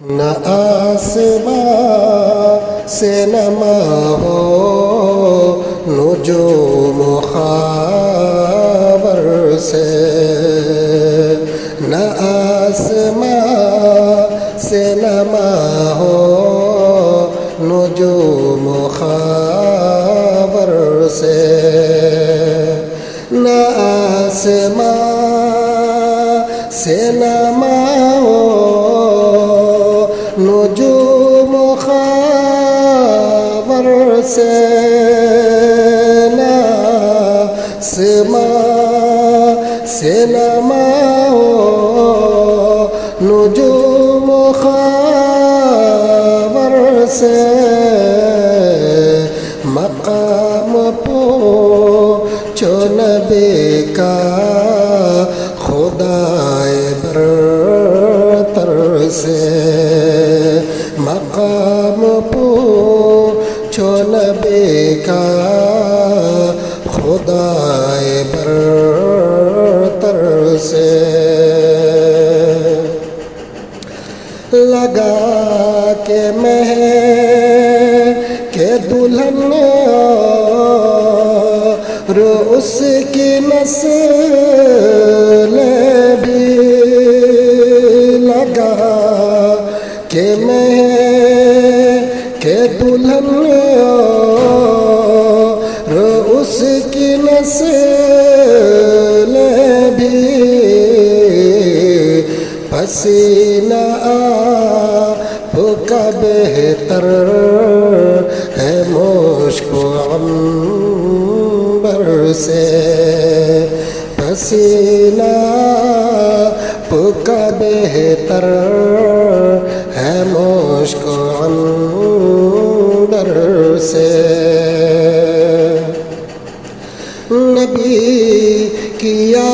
نہ آسماں سے نما ہو نجوم خاور سے، نہ آسماں سے نما ہو نجوم خاور سے، نہ آسماں سے نما ہو نجوم خاور سے، نہ آسماں سے نما ہو نجوم خاور سے، مقام پوچھو نبی کا خدائے برتر سے، مقام پوچھو نبی کا خدائے برتر سے، لگا کے مہک دلہن اور اس کی نسل بھی، لگا کہ مہک دلہن اور اس کی نسل بھی، پسینہ آپ کا بہتر ہے مشک و عنبر سے، پسینہ آپ کا بہتر ہے مشک و عنبر سے، نبی کی یاد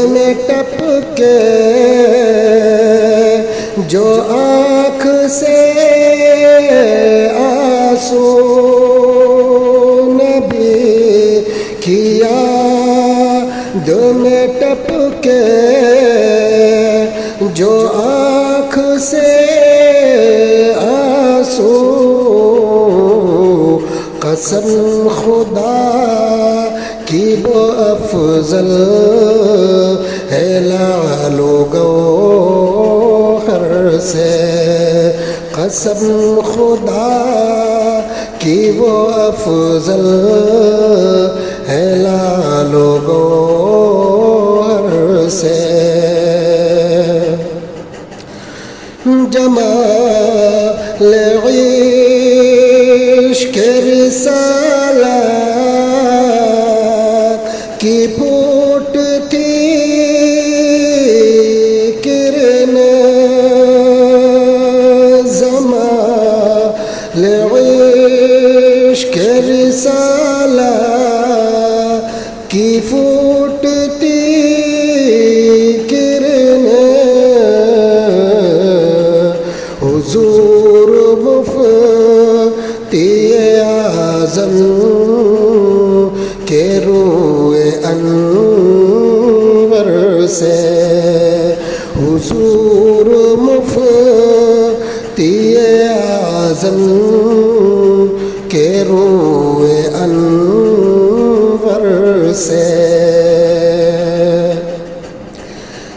میں ٹپکے جو آنکھ سے آنسو، نبی کی یاد میں ٹپکے جو آنکھ سے آنسو، قسم خدا کی وہ افضل ہے لعل و گوہر سے، قسم خدا کی وہ افضل ہے لعل و گوہر سے، جمال عشق رسالت کی پھوٹتی کرن، جمال عشق رسالت کی پھوٹتی کرن، حضور مفتی اعظم کے روئے انور سے، حضور مفتی اعظم کے روئے انور سے،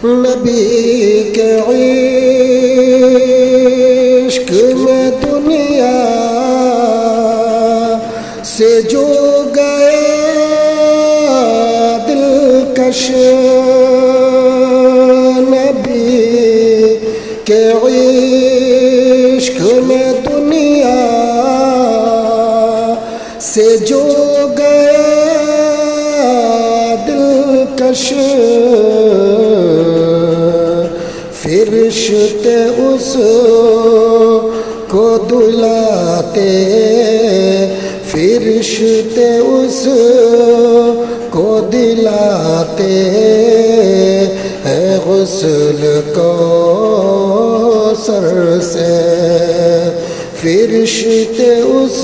نبی کے عشق میں دنیا سے جو گیا دلکش، نبی کے عشق میں دنیا سے جو گیا دلکش، فرشتے اس کو دلاتے، فرشتے اس کو دلاتے ہے غسل کوثر سے، فرشتے اس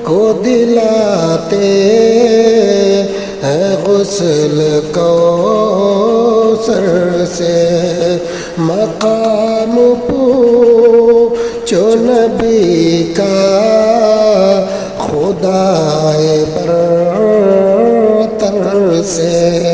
کو دلاتے ہے غسل کوثر سے، مقام پوچھو نبی کا خدائے برتر سے